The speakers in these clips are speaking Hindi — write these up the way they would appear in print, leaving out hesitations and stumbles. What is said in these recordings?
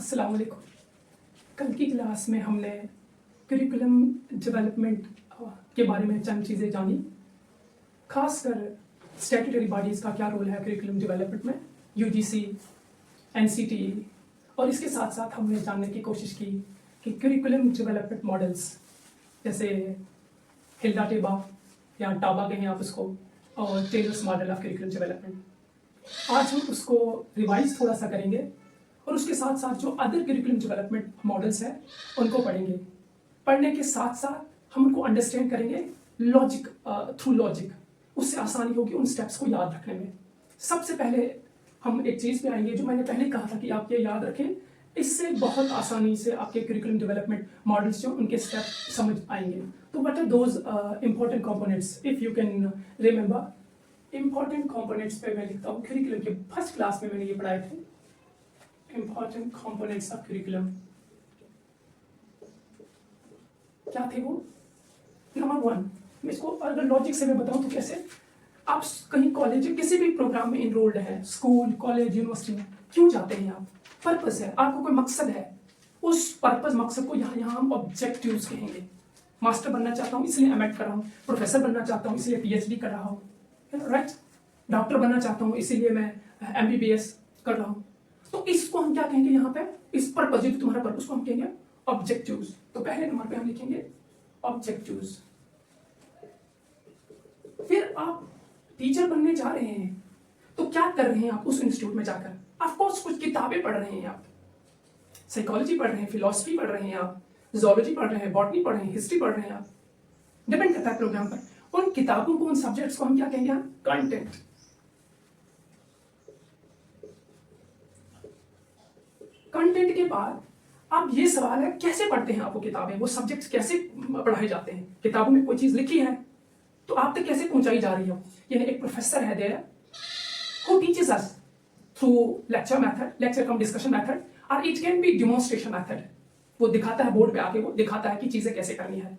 अस्सलाम वालेकुम। कल की क्लास में हमने करिकुलम डेवलपमेंट के बारे में चंद चीज़ें जानी, खासकर स्टैट्यूटरी बॉडीज़ का क्या रोल है करिकुलम डेवलपमेंट में, यूजीसी, एनसीटीई, और इसके साथ साथ हमने जानने की कोशिश की कि करिकुलम डेवलपमेंट मॉडल्स जैसे हिल्डा टेबा या टाबा कहें आप उसको, और Tyler's model of curriculum development, आज हम उसको रिवाइज थोड़ा सा करेंगे और उसके साथ साथ जो अदर करिकुलम डेवलपमेंट मॉडल्स हैं उनको पढ़ेंगे। पढ़ने के साथ साथ हम उनको अंडरस्टैंड करेंगे लॉजिक, थ्रू लॉजिक, उससे आसानी होगी उन स्टेप्स को याद रखने में। सबसे पहले हम एक चीज़ पे आएंगे जो मैंने पहले कहा था कि आप ये याद रखें, इससे बहुत आसानी से आपके करिकुलम डेवलपमेंट मॉडल्स जो उनके स्टेप समझ आएंगे। तो what are those important components, if you can remember. Important components पे मैं लिखता हूँ, करिकुलम के फर्स्ट क्लास में मैंने ये पढ़ाए थे, इंपॉर्टेंट कंपोनेंट्स ऑफ करिकुलम। क्या थे वो? नंबर 1, मैं इसको अगर लॉजिक से मैं बताऊं तो कैसे, आप कहीं कॉलेज किसी भी प्रोग्राम में इनरोल्ड हैं, स्कूल, कॉलेज, यूनिवर्सिटी में, क्यों जाते हैं आप? पर्पस है, आपको कोई मकसद है, उस पर्पस मकसद को यहाँ हम ऑब्जेक्टिव्स कहेंगे। मास्टर बनना चाहता हूँ इसलिए एमएड कर रहा हूँ, प्रोफेसर बनना चाहता हूँ इसलिए पीएचडी कर रहा हूँ, राइट, डॉक्टर बनना चाहता हूँ इसीलिए मैं एमबीबीएस कर रहा हूँ। तो इसको हम क्या कहेंगे यहाँ पे, इस पर्पस जो तुम्हारा पर्पस को हम कहेंगे ऑब्जेक्टिव्स। तो पहले नंबर पे हम लिखेंगे ऑब्जेक्टिव्स। फिर आप टीचर बनने जा रहे हैं तो क्या कर रहे हैं आप उस इंस्टीट्यूट में जाकर? ऑफ कोर्स कुछ किताबें पढ़ रहे हैं, आप साइकोलॉजी पढ़ रहे हैं, फिलॉसफी पढ़ रहे हैं, आप ज़ूलॉजी पढ़ रहे हैं, बॉटनी पढ़ रहे हैं, हिस्ट्री पढ़ रहे हैं, आप डिपेंड करता है प्रोग्राम पर। उन किताबों को, उन सब्जेक्ट्स को हम क्या कहेंगे? कंटेंट। कंटेंट के बाद अब ये सवाल है कैसे पढ़ते हैं आप वो किताबें, वो सब्जेक्ट्स कैसे पढ़ाए जाते हैं? किताबों में कोई चीज लिखी है तो आप तक कैसे पहुंचाई जा रही है? यानी एक प्रोफेसर है there who teaches us through lecture method, lecture cum discussion method, or it can be demonstration method. वो दिखाता है बोर्ड पे आके, वो दिखाता है कि चीजें कैसे करनी है।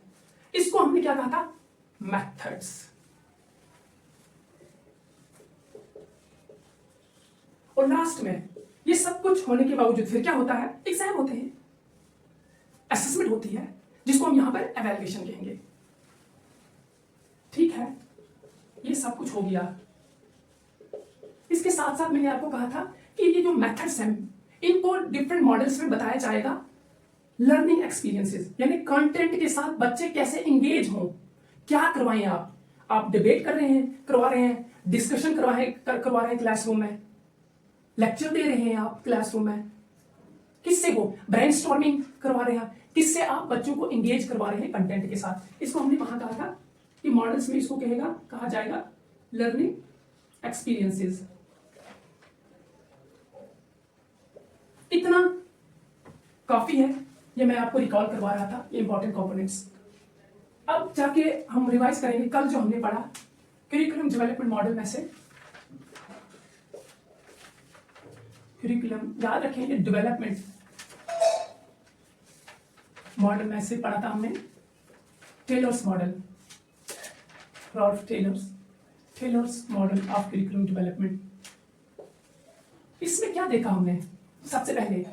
इसको हमने क्या कहा था? मेथड्स। और लास्ट में ये सब कुछ होने के बावजूद फिर क्या होता है? एग्जाम होते हैं, असेसमेंट होती है, जिसको हम यहां पर एवेल्युएशन कहेंगे। ठीक है, ये सब कुछ हो गया। इसके साथ साथ मैंने आपको कहा था कि ये जो मेथड्स हैं इनको डिफरेंट मॉडल्स में बताया जाएगा। लर्निंग एक्सपीरियंसेस, यानी कंटेंट के साथ बच्चे कैसे एंगेज हों, क्या करवाएं आप डिबेट कर रहे हैं, करवा रहे हैं, डिस्कशन करवा रहे हैं क्लासरूम में, लेक्चर दे रहे हैं आप क्लासरूम में, किससे हो? ब्रेनस्टॉर्मिंग करवा रहे हैं, किससे आप बच्चों को एंगेज करवा रहे हैं कंटेंट के साथ। इसको हमने वहां कहा था कि मॉडल्स में इसको कहा जाएगा लर्निंग एक्सपीरियंसेस। इतना काफी है, ये मैं आपको रिकॉल करवा रहा था, ये इंपॉर्टेंट कंपोनेंट्स। अब जाके हम रिवाइज करेंगे कल जो हमने पढ़ा करिकुलम डेवलपमेंट मॉडल में से। करिकुलम याद रखेंगे, डेवलपमेंट मॉडल में से पढ़ा था हमने Tyler's model, Ralph Tyler's model of curriculum development. इसमें क्या देखा हमने? सबसे पहले,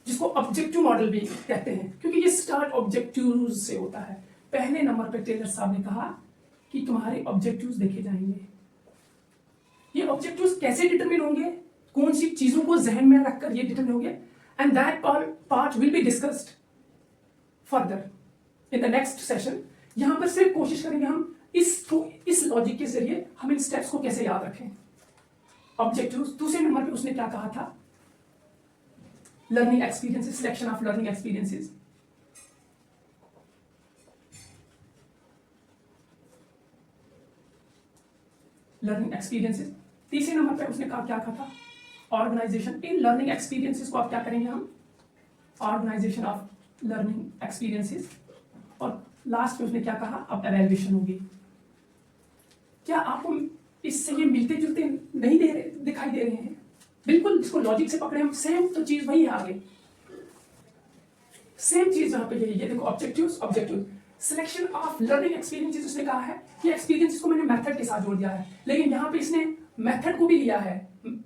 जिसको ऑब्जेक्टिव मॉडल भी कहते हैं, क्योंकि ये स्टार्ट ऑब्जेक्टिव से होता है। पहले नंबर पे टेलर साहब ने कहा कि तुम्हारे ऑब्जेक्टिव्स देखे जाएंगे। ये ऑब्जेक्टिव्स कैसे डिटरमिन होंगे, कौन सी चीजों को जहन में रखकर ये डिटरमिन होंगे, and that part will be discussed further in the next session. यहां पर सिर्फ कोशिश करेंगे हम इस लॉजिक के जरिए हम इन स्टेप्स को कैसे याद रखें। ऑब्जेक्टिव्स। दूसरे नंबर पे उसने क्या कहा था? Learning experiences, selection of learning experiences. Learning experiences. तीसरे नंबर पे उसने क्या कहा था? ऑर्गेनाइजेशन। इन लर्निंग एक्सपीरियंसेस को आप क्या करेंगे? हम ऑर्गेनाइजेशन ऑफ लर्निंग एक्सपीरियंसेस। और लास्ट में उसने क्या कहा? अब एवेल्युएशन होगी। क्या आपको इससे ये मिलते जुलते नहीं दिखाई दे रहे हैं? बिल्कुल, इसको लॉजिक से पकड़े हम, सेम तो चीज वही है आगे, सेम चीज यहां पे यही है। देखो, objectives, selection of learning experiences उसने कहा है, ये एक्सपीरियंस को मैंने मेथड के साथ जोड़ दिया है, लेकिन यहाँ पे इसने मेथड को भी लिया है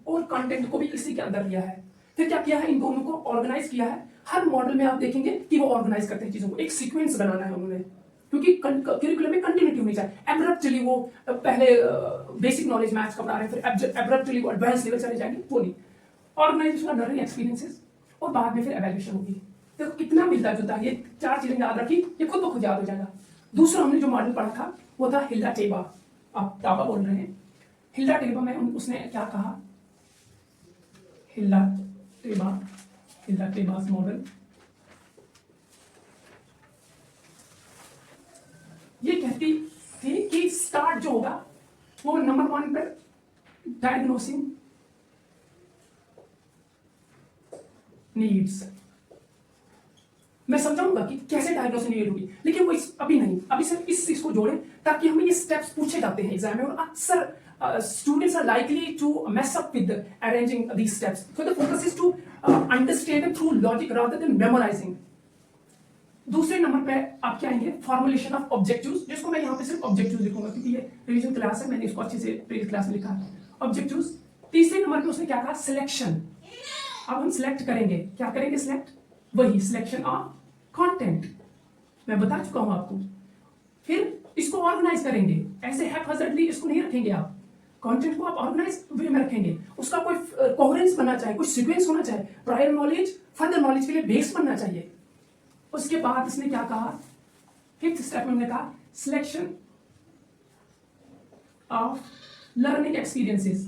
और कंटेंट को भी इसी के अंदर लिया है। फिर क्या किया है, इन दोनों को ऑर्गेनाइज किया है। हर मॉडल में आप देखेंगे कि वो ऑर्गेनाइज करते हैं चीजों को, एक सीक्वेंस बनाना है उन्होंने, क्योंकि करिकुलम में कंटिन्यूटी होनी चाहिए। एब्रप्टली वो पहले बेसिक नॉलेज मैथ्स का पढ़ा रहे हैं, फिर एब्रप्टली वो एडवांस लेवल चले जाएंगे, वो नहीं। ऑर्गेनाइजेशन ऑफ लर्निंग एक्सपीरियंसेस और बाद में फिर एवेल्यूएशन होगी। देखो कितना मिलता जुलता है, ये 4 चीजें याद रखी, ये खुद ब खुद याद हो जाएगा। दूसरा हमने जो मॉडल पढ़ा था वो था हिल्डा टेबा, आप टाबा बोल रहे हैं। हिल्डा टेबा में उसने क्या कहा, हिल्डा टेबास मॉडल, ये कहती थी कि स्टार्ट जो होगा वो नंबर 1 पर डायग्नोसिंग नीड्स। मैं समझाऊंगा कि कैसे डायग्नोसिस नीड होगी, लेकिन वो अभी नहीं, अभी सिर्फ इस चीज को जोड़ें ताकि हमें ये स्टेप्स पूछे जाते हैं एग्जाम में, और अक्सर students are likely to mess up with arranging these steps, so the focus is to understand through logic rather than memorising. दूसरे नंबर पे आप क्या आएंगे, फॉर्मुलेशन ऑफ ऑब्जेक्टिव्स, जिसको मैं यहाँ पे सिर्फ ऑब्जेक्टिव्स लिखूंगा क्योंकि ये रिवीजन क्लास है, मैंने इसको अच्छे से प्रीवियस क्लास में लिखा है, ऑब्जेक्टिव्स। तीसरे नंबर पे उसने क्या कहा, सिलेक्शन। अब हम सिलेक्ट करेंगे, क्या करेंगे, सिलेक्ट, वही सिलेक्शन ऑफ कंटेंट, मैं बता चुका हूं आपको। फिर इसको ऑर्गेनाइज करेंगे, ऐसे हैपहैज़र्डली इसको नहीं रखेंगे आप, कंटेंट को आप ऑर्गेनाइज वे में रखेंगे, उसका कोई कोहेरेंस बनना चाहिए, कुछ सीक्वेंस होना चाहिए, प्रायर नॉलेज फर्दर नॉलेज के लिए बेस बनना चाहिए। उसके बाद इसने क्या कहा, 5th स्टेप में हमने कहा सिलेक्शन ऑफ लर्निंग एक्सपीरियंसेस।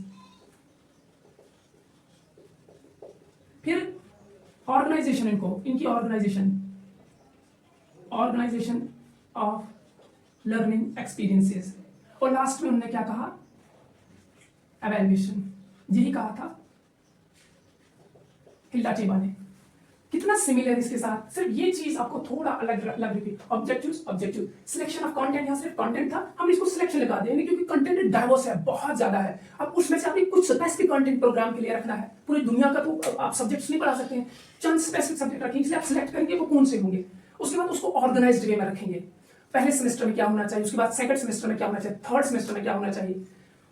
फिर ऑर्गेनाइजेशन, इनकी ऑर्गेनाइजेशन ऑफ लर्निंग एक्सपीरियंसेस, और लास्ट में उन्होंने क्या कहा, एवेल्यूएशन। यही कहा था हिल्डा टेबा ने। कितना सिमिलर इसके साथ, सिर्फ ये चीज आपको थोड़ा अलग लग रही थी। ऑब्जेक्टिव, सिलेक्शन ऑफ कंटेंट, यहाँ सिर्फ कंटेंट था, हमने इसको सिलेक्शन लगा दिया क्योंकि कंटेंट डाइवर्स है, बहुत ज्यादा है। अब उसमें से आपने कुछ स्पेसिफिक कंटेंट प्रोग्राम के लिए रखना है, पूरी दुनिया का तो आप सब्जेक्ट्स नहीं पढ़ा सकते हैं, चंद स्पेसिफिक सब्जेक्ट रखेंगे, इसलिए आप सिलेक्ट करेंगे वो कौन से होंगे। उसके बाद उसको ऑर्गेनाइज्ड वे में रखेंगे, पहले सेमेस्टर में क्या होना चाहिए, उसके बाद सेकंड सेमेस्टर में क्या होना चाहिए, थर्ड सेमेस्टर में क्या होना चाहिए,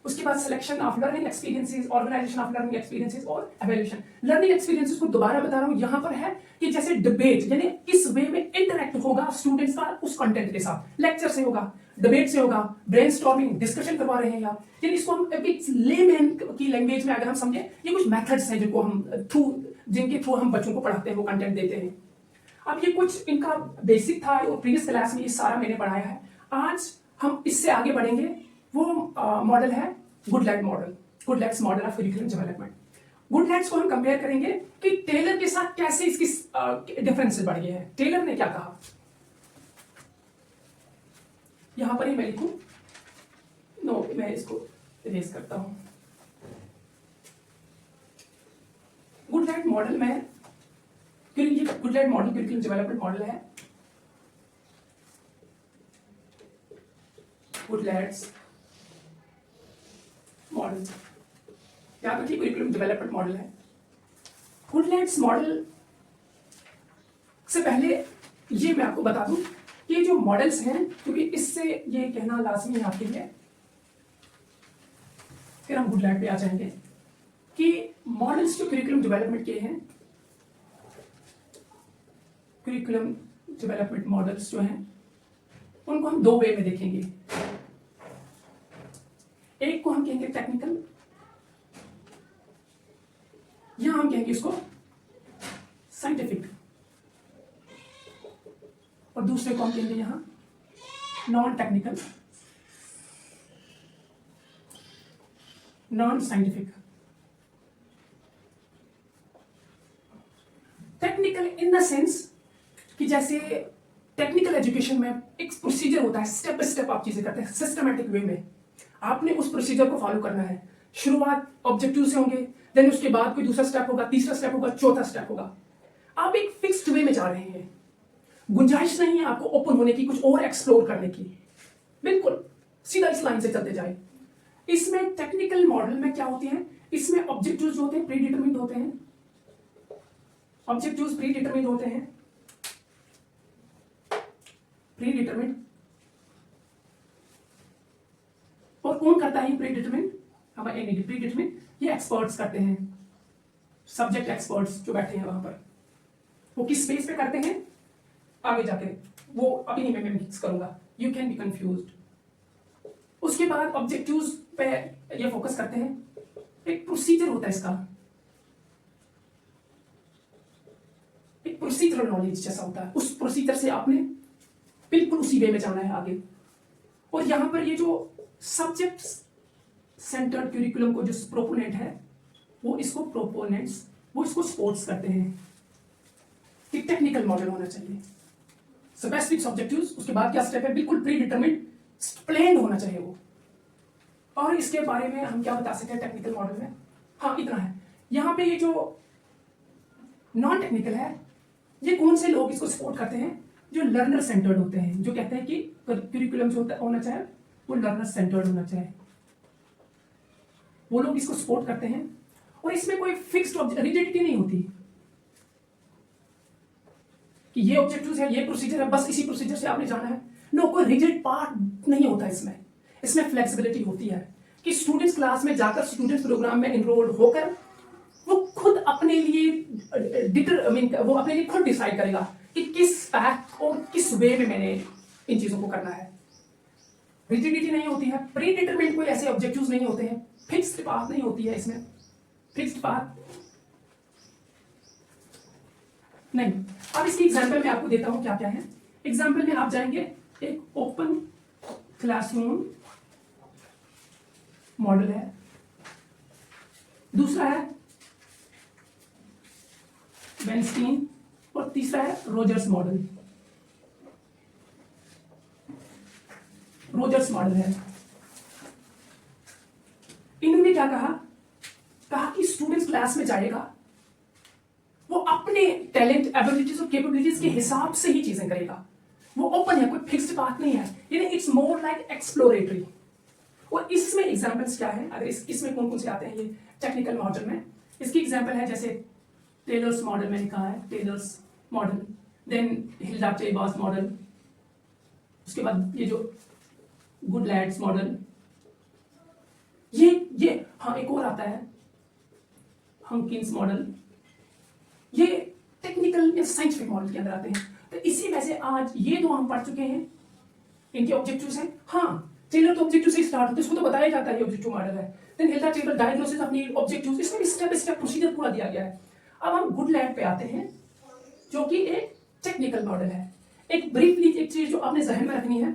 उसके बाद selection of learning experiences, organisation of learning experiences और एवेल्यूएशन। लर्निंग एक्सपीरियंसेस को दोबारा बता रहा हूं, यहां पर है कि जैसे डिबेट, यानी इस वे में इंटरैक्ट होगा स्टूडेंट्स का उस कंटेंट के साथ, लेक्चर से होगा, डिबेट से होगा, ब्रेनस्टॉर्मिंग, डिस्कशन करवा रहे हैं आप, यानी इसको हम लेमैन की लैंग्वेज में अगर हम समझे, ये कुछ मेथड्स हैं जिनके थ्रू हम बच्चों को पढ़ाते हैं, वो कंटेंट देते हैं। अब ये कुछ इनका बेसिक था, और प्रीवियस क्लास में ये सारा मैंने पढ़ाया है। आज हम इससे आगे बढ़ेंगे, वो मॉडल है Goodlad model, Goodlad's model of curriculum development. Goodlad's को हम कंपेयर करेंगे कि टेलर के साथ कैसे इसकी डिफरेंसेस बढ़ गए हैं। टेलर ने क्या कहा, यहां पर ही मैं लिखूं, मैं इसको इरेज करता हूं। गुडलैट मॉडल में, ये गुडलैट मॉडल करिकुलम डेवलपमेंट मॉडल है, गुडलैट्स मॉडल, याद रखिए करिकुलम डेवलपमेंट मॉडल है। गुडलैट्स मॉडल से पहले ये मैं आपको बता दूं कि ये जो मॉडल्स हैं, क्योंकि इससे ये कहना लाजमी है आपके लिए, फिर हम गुडलैट पे आ जाएंगे कि मॉडल्स जो करिकुलम डेवलपमेंट के हैं, करिकुलम डेवलपमेंट मॉडल्स जो हैं उनको हम 2 वे में देखेंगे। एक को हम कहेंगे टेक्निकल, या हम कहेंगे इसको साइंटिफिक, और दूसरे को हम कहेंगे यहां non technical, non scientific. Technical in the sense कि जैसे टेक्निकल एजुकेशन में एक प्रोसीजर होता है, स्टेप बाय स्टेप आप चीजें करते हैं सिस्टमैटिक वे में, आपने उस प्रोसीजर को फॉलो करना है। शुरुआत ऑब्जेक्टिव से होंगे, देन उसके बाद कोई दूसरा स्टेप होगा, तीसरा स्टेप होगा, चौथा स्टेप होगा। आप एक फिक्स्ड वे में जा रहे हैं, गुंजाइश नहीं है आपको ओपन होने की, कुछ और एक्सप्लोर करने की, बिल्कुल सीधा इस लाइन से चलते जाए। इसमें टेक्निकल मॉडल में क्या होते हैं, इसमें ऑब्जेक्टिव्स जो होते हैं प्री डिटरमिन्ड होते हैं, ऑब्जेक्टिव्स प्री डिटरमिन्ड होते हैं, प्री डिटरमिन्ड। और कौन करता है ये प्री डिटरमिन्ड, हमारे प्री डिटरमिन्ड ये एक्सपर्ट्स करते हैं। सब्जेक्ट एक्सपर्ट्स जो बैठे हैं वहां पर, वो किस स्पेस पे करते हैं आगे जाके, वो अभी नहीं मैं मिक्स करूंगा, यू कैन बी कंफ्यूज्ड। उसके बाद ऑब्जेक्टिव्स पे ये फोकस करते हैं, एक प्रोसीजर होता है इसका, एक प्रोसीजरल नॉलेज जैसा होता है, उस प्रोसीजर से आपने बिल्कुल उसी वे में जाना है आगे। और यहां पर ये जो सब्जेक्ट सेंटर्ड क्यूरिकुलम को जो प्रोपोनेंट है, वो इसको सपोर्ट्स करते हैं कि टेक्निकल मॉडल होना चाहिए, स्पेसिफिक ऑब्जेक्टिव्स, उसके बाद क्या स्टेप है, बिल्कुल प्री डिटरमिन्ड प्लान होना चाहिए वो। और इसके बारे में हम क्या बता सकते हैं टेक्निकल मॉडल में, हाँ इतना है। यहां पे ये जो नॉन टेक्निकल है, ये कौन से लोग इसको सपोर्ट करते हैं, जो लर्नर सेंटर्ड होते हैं, जो कहते हैं कि करिकुलम जो होना चाहिए वो लर्नर सेंटर्ड होना चाहिए, वो लोग इसको सपोर्ट करते हैं। और इसमें कोई फिक्स्ड रिजिडिटी नहीं होती कि ये ऑब्जेक्टिव्स है, ये प्रोसीजर है, बस इसी प्रोसीजर से आपने जाना है। नो, कोई रिजिड पार्ट नहीं होता इसमें फ्लेक्सिबिलिटी होती है कि स्टूडेंट्स क्लास में जाकर, स्टूडेंट्स प्रोग्राम में इनरोल्ड होकर वो खुद अपने लिए वो अपने लिए खुद डिसाइड करेगा कि किस पैथ और किस वे में मैंने इन चीजों को करना है। रिजिडिटी नहीं होती है, प्री डिटरमिन्ड कोई ऐसे ऑब्जेक्टिव्स नहीं होते हैं, फिक्स्ड पाथ नहीं होती है इसमें, फिक्स्ड पाथ नहीं। अब इसकी एग्जांपल मैं आपको देता हूं क्या क्या है। एग्जांपल में आप जाएंगे, एक ओपन क्लासरूम मॉडल है, दूसरा है वेनस्टीन, और तीसरा है रोजर्स मॉडल। रोजर्स मॉडल है, इन्होंने क्या कहा कि स्टूडेंट्स क्लास में जाएगा, वो अपने टैलेंट, एबिलिटीज और कैपेबिलिटीज के हिसाब से ही चीजें करेगा, वो ओपन है, कोई फिक्स्ड बात नहीं है, यानी इट्स मोर लाइक एक्सप्लोरेटरी। और इसमें एग्जांपल्स क्या है, अगर इसमें कौन कौन से आते हैं ये टेक्निकल मॉडल में, इसकी एग्जांपल है जैसे टेलर्स मॉडल मैंने कहा है, Tyler's model, then Hilda Taba's model, उसके बाद ये जो गुड लैड्स मॉडल, ये हाँ एक और आता है हंकिंस मॉडल, ये टेक्निकल या साइंटिफिक मॉडल के अंदर आते हैं। तो इसी में से आज ये दो हम पढ़ चुके हैं, इनके ऑब्जेक्टिव्स हैं। हाँ, टेलर तो ऑब्जेक्टिव से स्टार्ट होता है, इसको तो बताया जाता है ये ऑब्जेक्टिव मॉडल है। Then Hilda Taba diagnosis of need objectives, इसमें भी स्टेप बाय स्टेप प्रोसीजर पूरा दिया गया है। अब हम गुड लैड पे आते हैं, जो कि एक टेक्निकल मॉडल है। एक ब्रीफली एक चीज जो आपने जहन में रखनी है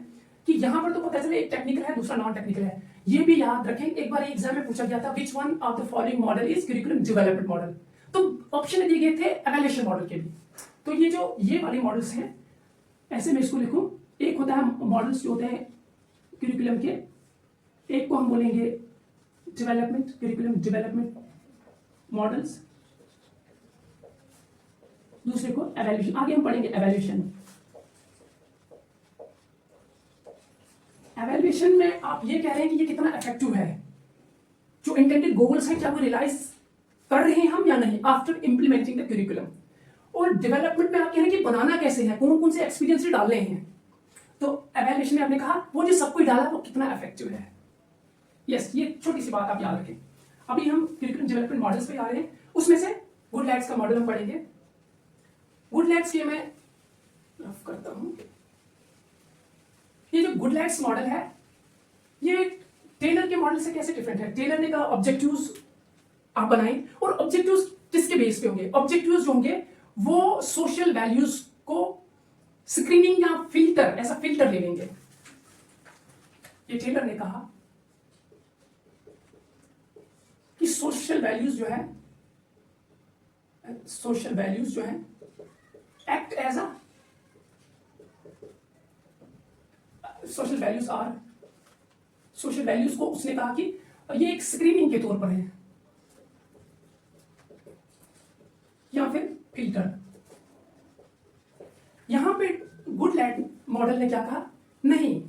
कि यहां पर तो पता चले एक टेक्निकल है, दूसरा नॉन टेक्निकल है, ये भी याद रखें। एक बार एग्जाम में पूछा गया था, which one of the following model is curriculum development model, तो ऑप्शन दिए गए थे एवेल्यूएशन मॉडल के भी। तो ये वाले मॉडल्स हैं, ऐसे मैं इसको लिखूं, एक होता है मॉडल्स जो होते हैं करिकुलम के, एक को हम बोलेंगे डेवलपमेंट, करिकुलम डेवलपमेंट मॉडल्स, दूसरे को एवेल्यूएशन। आगे हम पढ़ेंगे एवेल्यूएशन। एवेल्यूएशन में आप ये कह रहे हैं कि ये कितना इफेक्टिव है, जो इंटेंडेड गोल्स हैं क्या वो रियलाइज कर रहे हैं हम या नहीं आफ्टर इंप्लीमेंटिंग द करिकुलम। और डेवलपमेंट में आप कह रहे हैं कि बनाना कैसे है, कौन कौन से एक्सपीरियंस डालने हैं। तो एवेल्यूएशन में आपने कहा वो जो सब कुछ डाला वो कितना इफेक्टिव है। यस, ये छोटी सी बात आप याद रखें। अभी हम करिकुलम डेवलपमेंट मॉडल्स पे आ रहे हैं, उसमें से गुड लैड्स का मॉडल हम पढ़ेंगे। गुड लैड्स के मैं रफ करता हूं, ये जो गुड लैड्स मॉडल है ये टेलर के मॉडल से कैसे डिफरेंट है। टेलर ने कहा ऑब्जेक्टिव्स आप बनाएं, और ऑब्जेक्टिव्स किसके बेस पे होंगे, ऑब्जेक्टिव्स जो होंगे वो सोशल वैल्यूज को स्क्रीनिंग या फिल्टर, ऐसा फिल्टर ले लेंगे। ये टेलर ने कहा कि सोशल वैल्यूज जो है act as a social values को उसने कहा कि ये एक स्क्रीनिंग के तौर पर है या फिर फिल्टर। यहां पे गुड लैड मॉडल ने क्या कहा, नहीं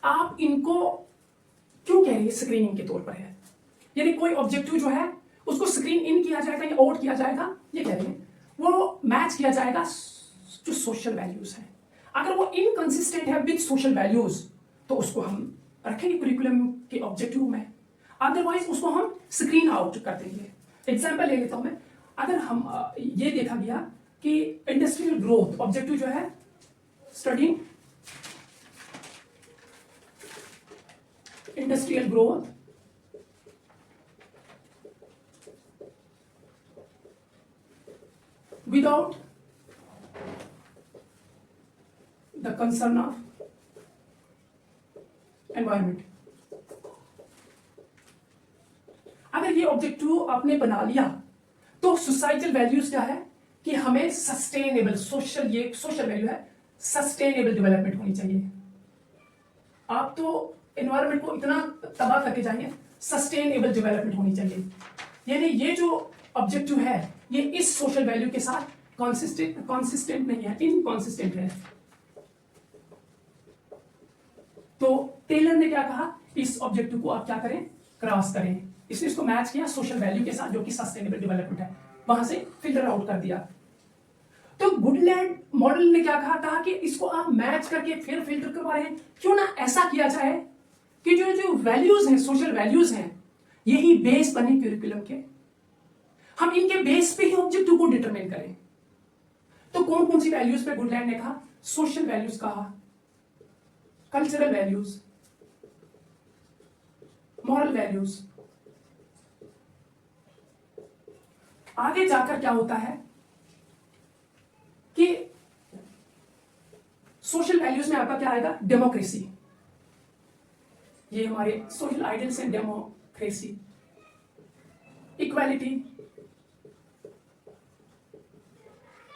आप इनको क्यों कह रहे हैं स्क्रीनिंग के तौर पर है, यानी कोई ऑब्जेक्टिव जो है उसको स्क्रीन इन किया जाएगा या आउट किया जाएगा, ये कह रहे हैं वो मैच किया जाएगा जो सोशल वैल्यूज है। अगर वो इनकंसिस्टेंट है विद सोशल वैल्यूज तो उसको हम रखेंगे करिकुलम के ऑब्जेक्टिव में, अदरवाइज उसको हम स्क्रीन आउट कर देंगे। एग्जाम्पल ले लेता हूं मैं, अगर हम ये देखा गया कि इंडस्ट्रियल ग्रोथ ऑब्जेक्टिव जो है study industrial growth without the concern of environment. अगर ये ऑब्जेक्टिव आपने बना लिया तो सोसाइटल वैल्यूज क्या है कि हमें सस्टेनेबल सोशल, ये सोशल वैल्यू है, सस्टेनेबल डेवलपमेंट होनी चाहिए। आप तो एनवायरमेंट को इतना तबाह करके जाएंगे, सस्टेनेबल डेवलपमेंट होनी चाहिए। यानी ये जो ऑब्जेक्टिव है ये इस सोशल वैल्यू के साथ कॉन्सिस्टेंट नहीं है, इनकॉन्सिस्टेंट है। तो टेलर ने क्या कहा, इस ऑब्जेक्टिव को आप क्या करें, क्रॉस करें। इसने इसको मैच किया सोशल वैल्यू के साथ जो कि सस्टेनेबल डेवलपमेंट है, वहां से फिल्टर आउट कर दिया। तो गुडलैंड मॉडल ने क्या कहा कि इसको आप मैच करके फिर फिल्टर करवा रहे हैं, क्यों ना ऐसा किया जाए कि जो जो वैल्यूज हैं, सोशल वैल्यूज हैं, यही बेस बने क्यूरिकुलम के, हम इनके बेस पे ही ऑब्जेक्टिव को डिटरमाइन करें। तो कौन कौन सी वैल्यूज पे गुडलैंड ने कहा, सोशल वैल्यूज कहा, कल्चरल वैल्यूज, मॉरल वैल्यूज। आगे जाकर क्या होता है कि सोशल वैल्यूज में आपका क्या आएगा, डेमोक्रेसी। ये हमारे सोशल आइडियल्स हैं, डेमोक्रेसी, इक्वालिटी,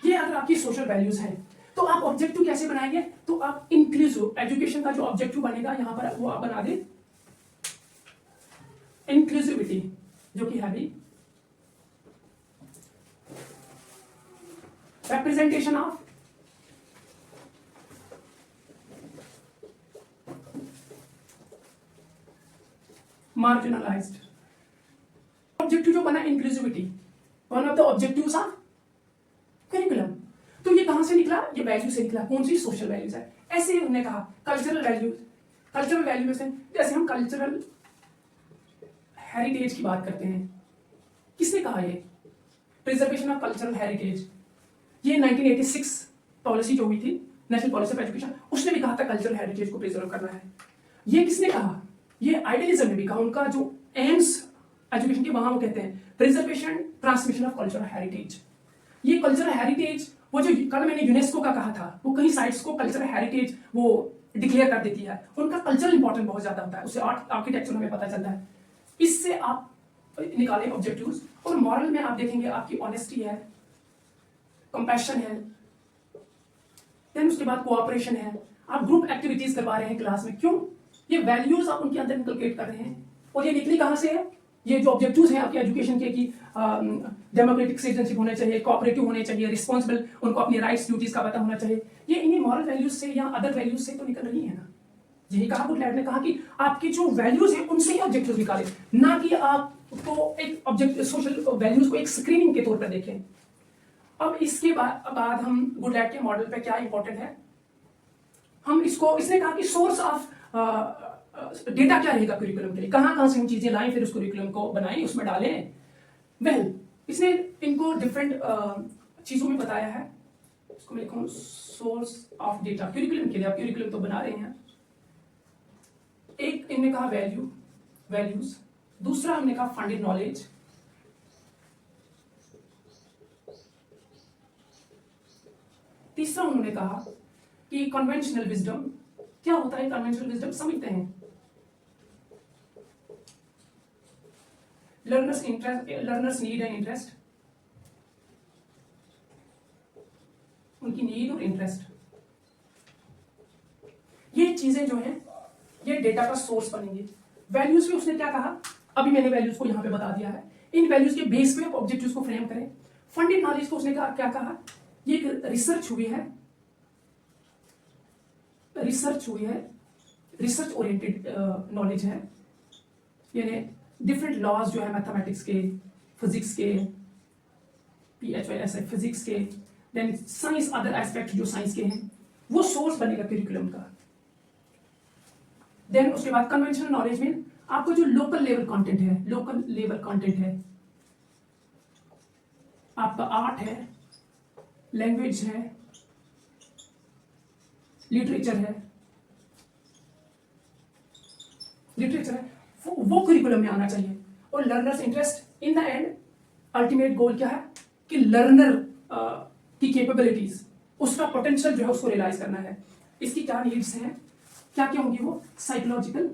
ये अगर आपकी सोशल वैल्यूज हैं तो आप ऑब्जेक्टिव कैसे बनाएंगे, तो आप इंक्लूसिव एजुकेशन का जो ऑब्जेक्टिव बनेगा यहां पर वो आप बना दे इंक्लूसिविटी, जो कि है भी representation of marginalized। ऑब्जेक्टिव जो बना inclusivity, one of the objectives of curriculum. तो ये कहां से निकला, ये वैल्यू से निकला। कौन सी, सोशल वैल्यूज है। ऐसे ही उन्होंने कहा कल्चरल वैल्यूज, कल्चरल वैल्यू में से जैसे हम कल्चरल हेरिटेज की बात करते हैं, किसने कहा ये, प्रिजर्वेशन ऑफ कल्चरल हेरिटेज, ये 1986 पॉलिसी जो हुई थी, नेशनल पॉलिसी ऑफ एजुकेशन, उसने भी कहा था कल्चरल हेरिटेज को प्रिजर्व करना है। ये किसने कहा, ये आइडियलिज्म ने भी कहा। उनका जो एम्स एजुकेशन के, वहां वो कहते हैं preservation transmission of cultural heritage. ये कल्चरल हेरिटेज, वो जो कल मैंने यूनेस्को का कहा था, वो कई साइट्स को कल्चरल हेरिटेज वो डिक्लेयर कर देती है। उनका कल्चरल इंपॉर्टेंट बहुत ज्यादा होता है, उससे आर्किटेक्चर हमें पता चलता है। इससे आप निकाले ऑब्जेक्टिव्स। और मॉरल में आप देखेंगे आपकी ऑनेस्टी है, कंपैशन है, देन उसके बाद कोऑपरेशन है, आप ग्रुप एक्टिविटीज करवा रहे हैं क्लास में, क्यों, ये वैल्यूज आप उनके अंदर इनकलकेट कर रहे हैं। और ये निकली कहां से है, ये जो ऑब्जेक्टिव्स हैं आपके एजुकेशन के कि डेमोक्रेटिक सिटीजनशिप होने चाहिए, कोऑपरेटिव होने चाहिए, रिस्पॉन्सिबल, उनको अपनी राइट्स ड्यूटीज का पता होना चाहिए, ये इन्हीं मॉरल वैल्यूज से या अदर वैल्यूज से तो निकल रही है ना। यही कहा गुडलैंड ने कहा कि आपकी जो वैल्यूज हैं उनसे ही ऑब्जेक्टिव्स निकालें, ना कि आपको एक ऑब्जेक्ट सोशल वैल्यूज को एक स्क्रीनिंग के तौर पर देखें। अब इसके बाद हम गुडलैंड के मॉडल पे क्या इंपॉर्टेंट है, हम इसको, इसने कहा कि सोर्स ऑफ डेटा क्या रहेगा करिकुलम के लिए, कहां से हम चीजें लाएं, फिर उस करिकुलम को बनाएं, उसमें डालें। वेल, इसने इनको डिफरेंट चीजों में बताया है। इसको मैं लिखूं सोर्स ऑफ डेटा करिकुलम के लिए। आप करिकुलम तो बना रहे हैं। एक इन्होंने कहा वैल्यूज, दूसरा हमने कहा फंडेड नॉलेज, तीसरा उन्होंने कहा कि कन्वेंशनल विजडम। क्या होता है कन्वेंशनल विजडम, समझते हैं। लर्नर्स नीड एंड इंटरेस्ट, उनकी नीड और इंटरेस्ट, ये चीजें जो हैं ये डेटा का सोर्स बनेंगे। वैल्यूज में उसने क्या कहा, अभी मैंने वैल्यूज को यहां पे बता दिया है। इन वैल्यूज के बेस पे आप ऑब्जेक्टिव्स को फ्रेम करें। फंडेड नॉलेज को उसने क्या कहा, ये एक रिसर्च हुई है, रिसर्च ओरिएंटेड नॉलेज है। यानी डिफरेंट लॉज जो है मैथमेटिक्स के, फिजिक्स के, PHYS फिजिक्स के, देन साइंस, अदर एस्पेक्ट जो साइंस के हैं, वो सोर्स बनेगा करिकुलम का। देन उसके बाद कन्वेंशनल नॉलेज में आपको जो लोकल लेवल कंटेंट है, आपका आर्ट है, लैंग्वेज है, लिटरेचर है, वो करिकुलम में आना चाहिए। और learners interest in the end ultimate goal क्या है कि लर्नर की कैपेबिलिटीज, उसका पोटेंशियल जो है उसको रियलाइज करना है। इसकी क्या नीड्स हैं, क्या क्या होंगी वो, साइकोलॉजिकल,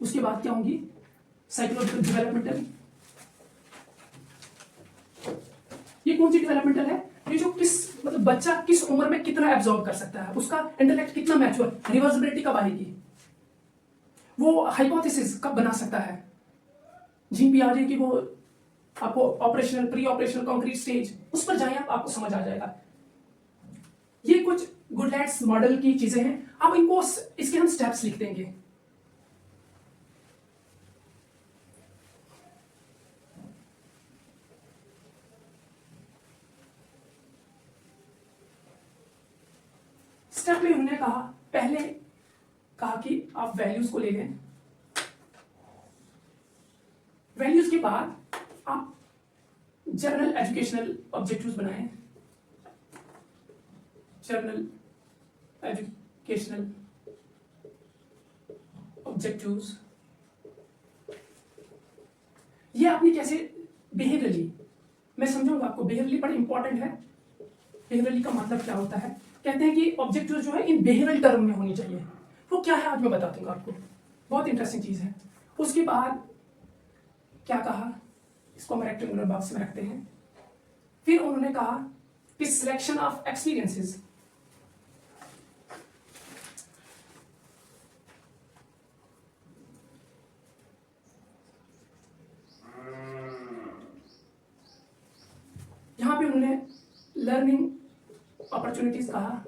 उसके बाद क्या होंगी साइकोलॉजिकल, डेवलपमेंटल। ये कौन सी डेवलपमेंटल है, ये जो किस मतलब बच्चा किस उम्र में कितना एब्जॉर्ब कर सकता है, उसका इंटेलेक्ट कितना मैच्योर, रिवर्सिबिलिटी कब आएगी, वो हाइपोथेसिस कब बना सकता है, जीन पी आ जाएगी, वो आपको operational, pre operational, concrete stage, उस पर जाएं आप, आपको समझ आ जाएगा। ये कुछ गुडलैंड्स मॉडल की चीजें हैं, आप इनको इसके हम स्टेप्स लिख देंगे। स्टेप में उन्होंने कहा, पहले कहा कि आप वैल्यूज को ले लें, वैल्यूज के बाद आप जनरल एजुकेशनल ऑब्जेक्टिव्स बनाएं, जनरल एजुकेशनल ऑब्जेक्टिव्स। ये आपने कैसे, बिहेवियरली, मैं समझाऊंगा आपको, बिहेवियरली बड़ा इंपॉर्टेंट है। बिहेवियरली का मतलब क्या होता है, कहते हैं कि ऑब्जेक्टिव जो है इन बिहेवियरल टर्म में होनी चाहिए। वो क्या है आज मैं बता दूंगा आपको, बहुत इंटरेस्टिंग चीज है। उसके बाद क्या कहा, इसको हम रेक्टेंगुलर बॉक्स में रखते हैं। फिर उन्होंने कहा कि सिलेक्शन ऑफ एक्सपीरियंसेस, यहां पे उन्होंने लर्निंग अपॉर्चुनिटीज कहा,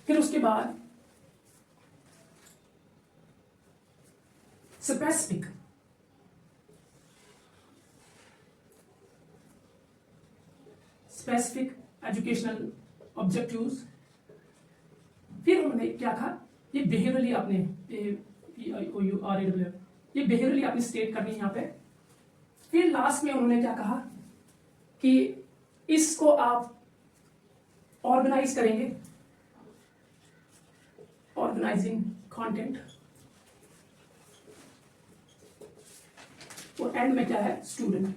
फिर उसके बाद स्पेसिफिक, एजुकेशनल ऑब्जेक्टिव्स। फिर उन्होंने क्या कहा, ये बिहेवियरली आपने ये बिहेवियरली आपने स्टेट करनी है यहाँ पे। फिर लास्ट में उन्होंने क्या कहा कि इसको आप ऑर्गेनाइज करेंगे, ऑर्गेनाइजिंग कंटेंट, और एंड में क्या है, स्टूडेंट।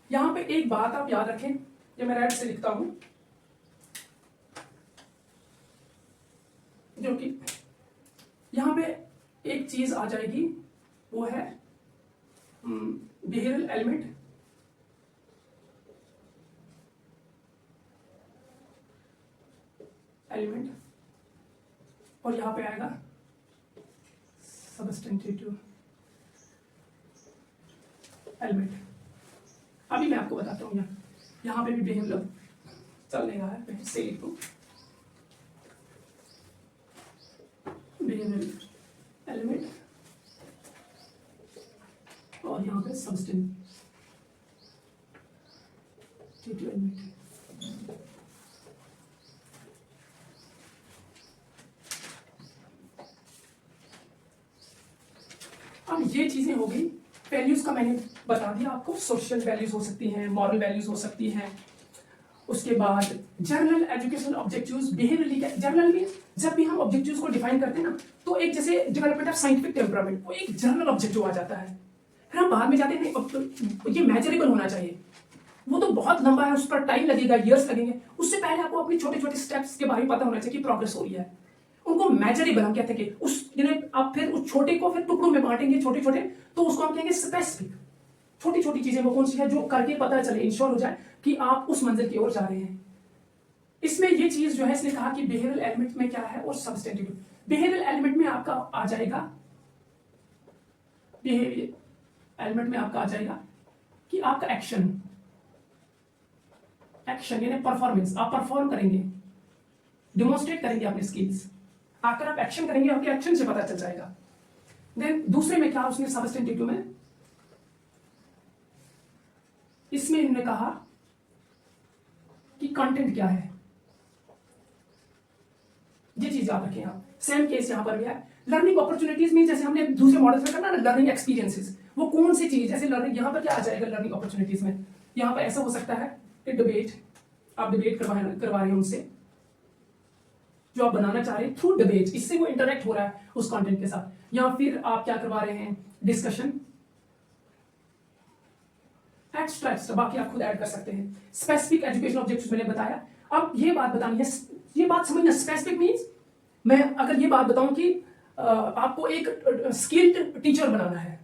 यहां पे एक बात आप याद रखें, ये मैं रेड से लिखता हूं, जो कि यहां पे एक चीज आ जाएगी, वो है बिहेवियरल एलिमेंट, और यहां पे आएगा सबस्टेंटिव एलिमेंट। अभी मैं आपको बताता हूं, यहां पे भी बिहेवियरल चल नहीं रहा है, मैं से लिख दूं, बिहेवियरल एलिमेंट, और यहां पे सबस्टेंटिव एलिमेंट। अब ये चीजें हो गई, वैल्यूज का मैंने बता दिया आपको, सोशल वैल्यूज हो सकती हैं, मॉरल वैल्यूज हो सकती हैं। उसके बाद जर्नल एजुकेशनल ऑब्जेक्टिव्स, बिहेवियरली क्या, जर्नल मींस जब भी हम ऑब्जेक्टिव्स को डिफाइन करते हैं ना, तो एक जैसे डेवलपमेंट ऑफ साइंटिफिक टेम्परामेंट, वो एक जर्नल ऑब्जेक्टिव आ जाता है। फिर हम बाद में जाते हैं, तो ये मेजरेबल होना चाहिए, वो तो बहुत लंबा है, उस पर टाइम लगेगा, ईयर्स लगेंगे। उससे पहले आपको अपने छोटे छोटे स्टेप्स के बारे में पता होना चाहिए कि प्रोग्रेस हो रही है, उनको मेजरेबल हम कहते हैं कि उस आप फिर उस छोटे को फिर टुकड़ों में बांटेंगे, छोटे छोटे, तो उसको हम कहेंगे स्पेसिफिक। छोटी छोटी चीजें वो कौन सी है जो करके पता चले, इंश्योर हो जाए कि आप उस मंजिल की ओर जा रहे हैं। इसमें ये चीज जो है, इसने कहा कि बिहेवियरल एलिमेंट में क्या है, और सबस्टेंटिव। बिहेवियरल एलिमेंट में आपका आ जाएगा, बिहेवियर एलिमेंट में आपका आ जाएगा कि आपका एक्शन यानी परफॉर्मेंस, आप परफॉर्म करेंगे, डिमोन्स्ट्रेट करेंगे अपने स्किल्स, आकर आप एक्शन करेंगे, आपके एक्शन से पता चल जाएगा। देन दूसरे में क्या उसने सबस्टेंटिव में, इसमें इन्होंने कहा कि कंटेंट क्या है, चीज याद रखें आप, सेम केस यहाँ पर भी है। लर्निंग अपॉर्चुनिटीज में जैसे हमने दूसरे मॉडल में करना ना, लर्निंग एक्सपीरियंसेस, वो कौन सी चीज, जैसे लर्निंग यहाँ पर क्या आ जाएगा लर्निंग अपॉर्चुनिटीज में, यहाँ पर ऐसा हो सकता है कि डिबेट, आप डिबेट करवा रहे हैं उनसे जो आप बनाना चाह रहे हैं थ्रू डिबेट, इससे वो इंटरेक्ट हो रहा है उस कंटेंट के साथ, या फिर आप क्या करवा रहे हैं डिस्कशन, एक्स्ट्रा बाकी आप खुद ऐड कर सकते हैं। स्पेसिफिक एजुकेशन ऑब्जेक्टिव्स मैंने बताया। अब ये बात बतानी है, ये बात समझना, स्पेसिफिक मींस मैं अगर ये बात बताऊं कि आपको एक स्किल्ड टीचर बनाना है,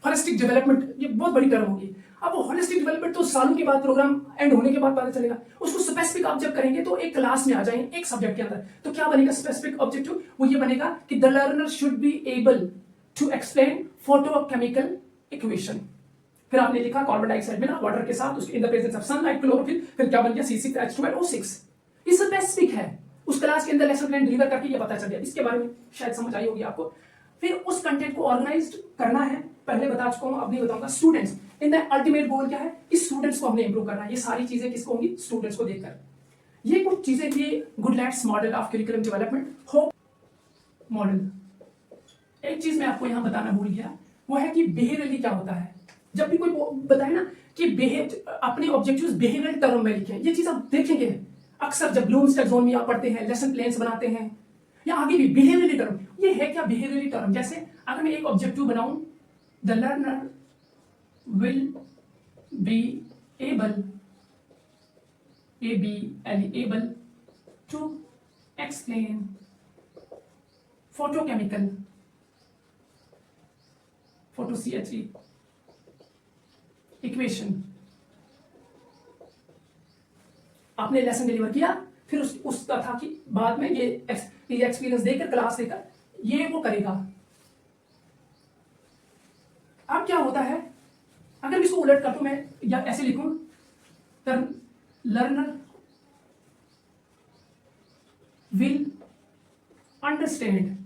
होलिस्टिक डेवलपमेंट, ये बहुत बड़ी टर्म होगी। अब वो होलिस्टिक डेवलपमेंट तो सालों के बाद, प्रोग्राम एंड होने के बाद पता चलेगा। उसको स्पेसिफिक आप जब करेंगे तो एक क्लास में आ जाएंगे, एक सब्जेक्ट के अंदर, तो क्या बनेगा स्पेसिफिक ऑब्जेक्टिव, वो ये बनेगा कि the learner should be able to explain photochemical equation. फिर आपने लिखा कार्बन डाइऑक्साइड में ना वाटर के साथ, उसके in the presence of sunlight, chlorophyll, फिर क्या बन गया C6H12O6। ये स्पेसिफिक है, उस क्लास के अंदर लेसन प्लान डिलीवर करके ये पता चल गया। इसके बारे में शायद समझ आई होगी आपको। फिर उस कंटेंट को ऑर्गेनाइज्ड करना है, पहले बता चुका हूं, अब नहीं बताऊंगा। Students, in the ultimate goal क्या है, इस स्टूडेंट्स को हमने इंप्रूव करना है। ये सारी चीजें किसको होंगी, स्टूडेंट्स को देखकर। ये कुछ चीजें थी Goodlad's model of curriculum development, hope model. एक चीज मैं आपको यहां बताना भूल गया, वो है कि बिहेवियरली क्या होता है। जब भी कोई बताए ना कि अपने ऑब्जेक्टिव्स बिहेवियरल टर्म में लिखें, ये चीज आप देखेंगे अक्सर जब ब्लूम्स टैक्सोनॉमी आप पढ़ते हैं, लेसन प्लान्स बनाते हैं, या आगे भी बिहेवियरली टर्म। ये है क्या बिहेवियरली टर्म, जैसे अगर मैं एक ऑब्जेक्टिव बनाऊं, the learner will be able to explain photochemical, photo CH3 equation. आपने लेसन डिलीवर किया, फिर उसका था कि बाद में ये एक्सपीरियंस देकर, क्लास देकर ये वो करेगा। अब क्या होता है, अगर इसको उलट कर दूं मैं, या ऐसे लिखूं, लर्नर विल अंडरस्टैंड।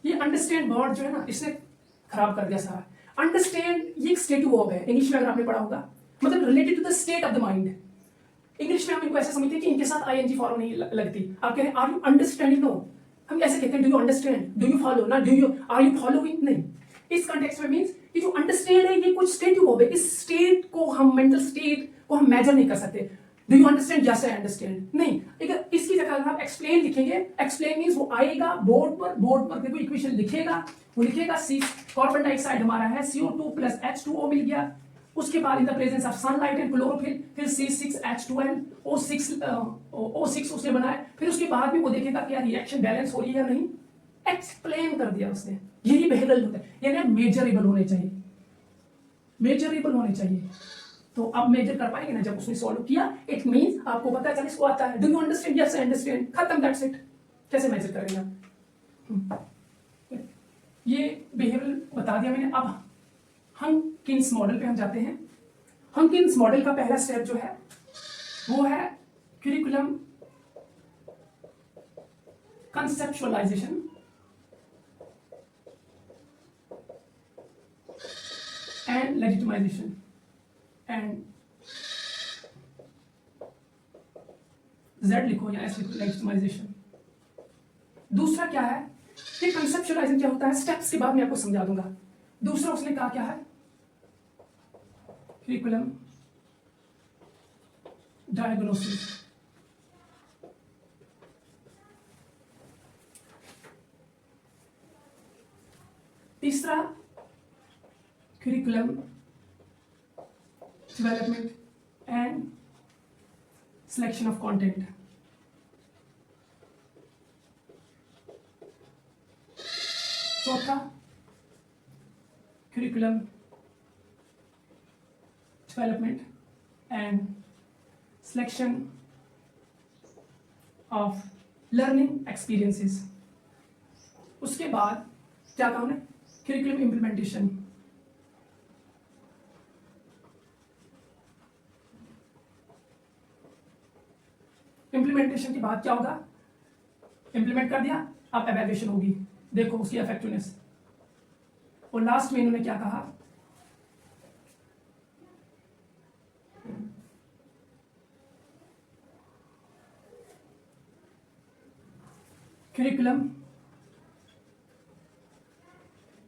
ये अंडरस्टैंड वर्ड जो है ना, इसने खराब कर दिया सारा। अंडरस्टैंड ये एक स्टेटिव वर्ब है, इंग्लिश में अगर आपने पढ़ा होगा, मतलब related to the state of the mind. English में हम इनको ऐसे समझते हैं कि इनके साथ ING फॉर्म नहीं लगती। आप कह रहे हैं आर यू अंडरस्टैंडिंग, नो, हम ऐसे कहते हैं do you understand, do you follow, ना do you, are you following, नहीं। इस कॉन्टेक्स्ट में मींस ये जो अंडरस्टैंड है, ये कुछ स्टेटिव वर्ब है। इस स्टेट को हम, मेंटल स्टेट को हम मेजर नहीं कर सकते। Do you understand, yes I understand, नहीं। इसकी जगह अगर आप एक्सप्लेन लिखेंगे, एक्सप्लेन मींस वो आएगा बोर्ड पर देखो इक्वेशन लिखेगा, वो लिखेगा सी, कार्बन डाइऑक्साइड हमारा है CO2 + H2O मिल गया, उसके बाद in the presence of sunlight and chlorophyll, फिर C6H12O6 उसने बनाया, फिर उसके बाद में वो देखेगा कि यार रिएक्शन बैलेंस हो रही है या नहीं, एक्सप्लेन कर दिया उसने। यही बिहेवियरल होता है, यानी मेजरेबल होने चाहिए, मेजरेबल होने चाहिए। तो अब मेजर कर पाएंगे ना जब उसने सॉल्व किया, इट मींस आपको पता चले इसको आता है, do you understand, yes I understand, खत्म, दैट्स इट। कैसे मेजर करेंगे आप, ये बिहेवियरल बता दिया मैंने। अब हंकिन्स मॉडल पे हम जाते हैं। हंकिन्स मॉडल का पहला स्टेप जो है वो है curriculum conceptualisation and legitimisation and Z लिखो या S लिखो, लेजिटिमाइजेशन। दूसरा क्या है, ये कंसेप्चुअलाइजेशन क्या होता है, स्टेप्स के बाद मैं आपको समझा दूंगा। दूसरा उसने कहा क्या है, करिकुलम डायग्नोसिस। तीसरा curriculum development and selection of content. चौथा curriculum development and selection of learning experiences। उसके बाद क्या कहा हमने, curriculum implementation। इम्प्लीमेंटेशन के बाद क्या होगा, इम्प्लीमेंट कर दिया, अब एवैल्यूएशन होगी, देखो उसकी इफेक्टिवनेस। और लास्ट में इन्होंने क्या कहा, करिकुलम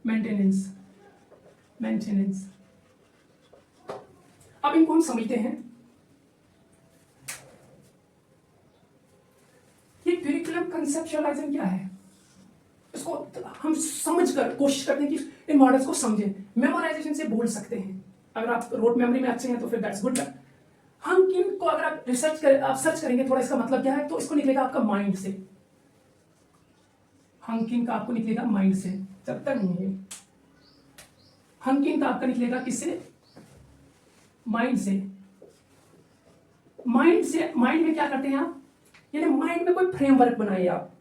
मेंटेनेंस। अब इनको हम समझते हैं। ये करिकुलम कंसेप्चुअलाइजेशन क्या है, इसको हम समझकर कोशिश करते हैं कि इन मॉडल्स को समझें। मेमोराइजेशन से बोल सकते हैं, अगर आप रोड मेमोरी में अच्छे हैं तो फिर दैट्स गुड। हम किन को अगर आप आप सर्च करेंगे थोड़ा इसका मतलब क्या है, तो इसको निकलेगा आपका माइंड से। हंकिंग का आपको निकलेगा माइंड से, जब तक नहीं है। हंकिंग का आपका निकलेगा किससे? माइंड से। माइंड में क्या करते हैं आप, यानी माइंड में कोई फ्रेमवर्क बनाइए आप,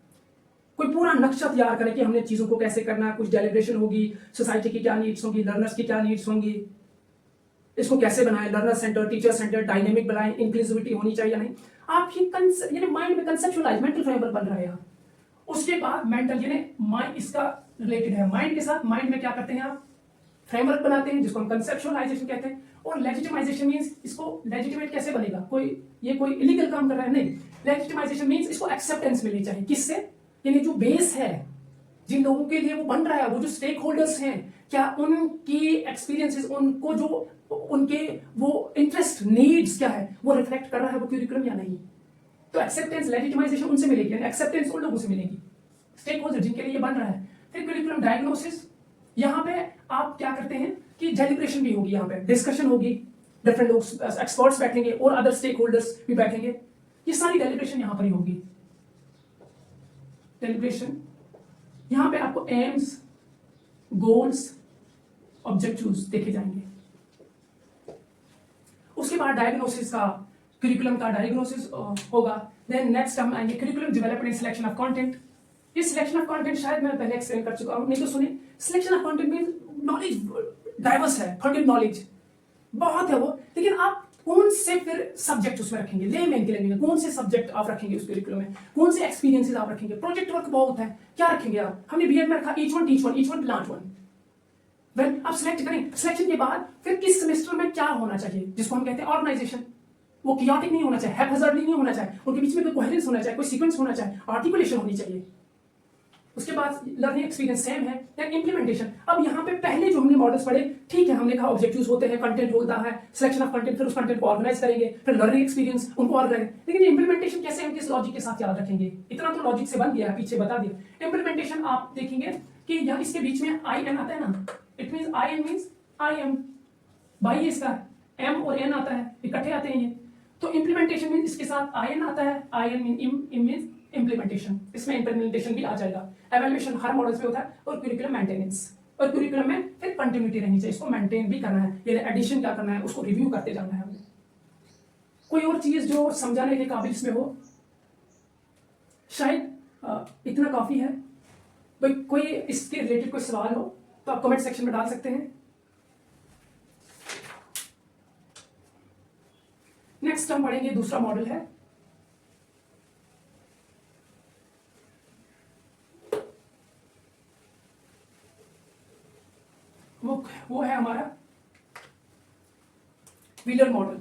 कोई पूरा नक्शा तैयार करें कि हमने चीजों को कैसे करना है, कुछ डेलिब्रेशन होगी, सोसाइटी की क्या नीड्स होंगी, लर्नर्स की क्या नीड्स होंगी, इसको कैसे बनाएं, learner centre, teacher centre, dynamic बनाएं, इंक्लूसिविटी होनी चाहिए या नहीं। आप ये यानी माइंड में कंसेप्चुअलाइज मेंटल फ्रेमवर्क बन रहा है यहाँ। उसके बाद मेंटल यानी माइंड इसका रिलेटेड है माइंड के साथ। माइंड में क्या करते हैं आप, फ्रेमवर्क बनाते हैं जिसको हम कंसेप्चुअलाइजेशन कहते हैं। और लेजिटिमाइजेशन मींस इसको लेजिटिमेट कैसे बनेगा, कोई इलीगल काम कर रहा है नहीं। लेजिटिमाइजेशन मींस इसको एक्सेप्टेंस मिलनी चाहिए, किससे? यानी जो बेस है, जिन लोगों के लिए वो बन रहा है, वो जो स्टेक होल्डर्स हैं, क्या उनकी एक्सपीरियंसेस, उनको जो उनके वो इंटरेस्ट नीड्स क्या है, वो रिफ्लेक्ट कर रहा है वो करिकुलम या नहीं। तो एक्सेप्टेंस लेजिटिमाइजेशन उनसे मिलेगी, यानी एक्सेप्टेंस उन लोगों से मिलेगी, स्टेक होल्डर जिनके लिए ये बन रहा है। फिर करिकुलम डायग्नोसिस, यहाँ पे आप क्या करते हैं कि डेलिब्रेशन भी होगी, यहाँ पे डिस्कशन होगी, डिफरेंट लोग एक्सपर्ट्स बैठेंगे और अदर स्टेक होल्डर्स भी बैठेंगे, ये सारी डेलिब्रेशन यहाँ पर ही होगी। डेलिब्रेशन यहाँ पे आपको एम्स, गोल्स, ऑब्जेक्टिव्स देखे जाएंगे। उसके बाद डायग्नोसिस का, करिकुलम का डायग्नोसिस होगा। देन नेक्स्ट हम आएंगे curriculum development and selection of content. ये सिलेक्शन ऑफ कंटेंट शायद मैं पहले एक्सप्लेन कर चुका हूं, नहीं तो सुनिए। Selection of content means knowledge diverse है, फंडेड नॉलेज बहुत है वो, लेकिन आप कौन से फिर सब्जेक्ट उसमें रखेंगे, लेमैन के लिए कौन से सब्जेक्ट आप रखेंगे उस करिकुलम में, कौन से एक्सपीरियंसेस आप रखेंगे। प्रोजेक्ट वर्क बहुत है, क्या रखेंगे आप? हमने बीएड में रखा each one teach one, each one plant one. Well आप सिलेक्ट करें, सिलेक्शन के बाद फिर किस सेमेस्टर में क्या होना चाहिए, जिसको हम कहते हैं ऑर्गेनाइजेशन। वो कियाटिक नहीं होना चाहिए, हैphazardly नहीं होना चाहिए, उनके बीच में कोई कोहेरेंस होना चाहिए, कोई सीक्वेंस होना चाहिए, आर्टिकुलेशन होनी चाहिए। उसके बाद लर्निंग एक्सपीरियंस सेम है। देन इंप्लीमेंटेशन, अब यहाँ पे पहले जो हमने मॉडल्स पढ़े, ठीक है, हमने कहा ऑब्जेक्टिव्स होते हैं, कंटेंट होता है, सिलेक्शन ऑफ कंटेंट, फिर उस कंटेंट को ऑर्गेनाइज करेंगे, फिर लर्निंग एक्सपीरियंस उनको ऑर्गेनाइज, लेकिन इंप्लीमेंटेशन कैसे, हम किस लॉजिक के साथ याद रखेंगे, इतना तो लॉजिक से बन गया है, पीछे बता दिया। इंप्लीमेंटेशन आप देखेंगे कि यहाँ इसके बीच में आई एन आता है ना, it means I N means I M, by इसका एम और एन आता है, इकट्ठे आते हैं ये, तो इंप्लीमेंटेशन मीन्स इसके साथ आई एन आता है, आई एन मीन्स इंप्लीमेंटेशन, इसमें इंप्लीमेंटेशन भी आ जाएगा। एवेल्युएशन हर मॉडल्स पे होता है, और करिकुलम मेंटेनेंस, और करिकुलम में फिर कंटिन्यूटी रहनी चाहिए, इसको मेंटेन भी करना है, ये एडिशन क्या करना है, उसको रिव्यू करते जाना है हमें। कोई और चीज जो समझाने के काबिल इसमें हो, शायद इतना काफी है। भाई कोई इसके रिलेटेड कोई सवाल हो तो आप कमेंट सेक्शन में डाल सकते हैं। नेक्स्ट हम पढ़ेंगे, दूसरा मॉडल है वो है हमारा व्हीलर मॉडल।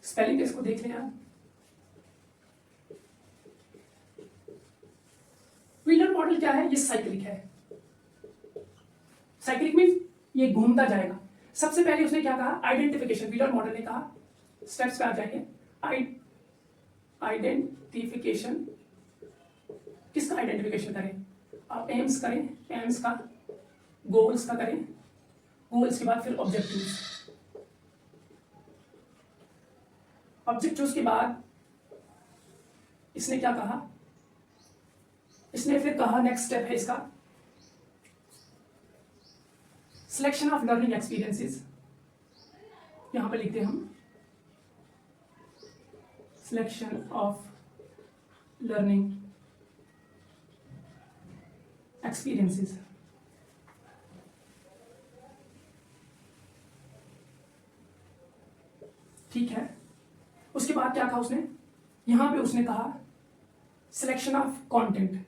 स्पेलिंग इसको देख लें आप। व्हीलर मॉडल क्या है, ये साइक्लिक है। साइक्लिक मीन ये घूमता जाएगा। सबसे पहले उसने क्या कहा, आइडेंटिफिकेशन, व्हीलर मॉडल ने कहा, स्टेप्स पे आ जाएंगे। आइडेंटिफिकेशन, किसका आइडेंटिफिकेशन करें आप? एम्स करें, एम्स का, गोल्स का करें, गोल्स के बाद फिर ऑब्जेक्टिव्स, ऑब्जेक्टिव्स के बाद इसने क्या कहा, इसने फिर कहा नेक्स्ट स्टेप है इसका सिलेक्शन ऑफ लर्निंग एक्सपीरियंसेस। यहां पर लिखते हैं हम सिलेक्शन ऑफ लर्निंग एक्सपीरियंसेस। ठीक है, उसके बाद क्या कहा उसने, यहां पे उसने कहा सिलेक्शन ऑफ कंटेंट।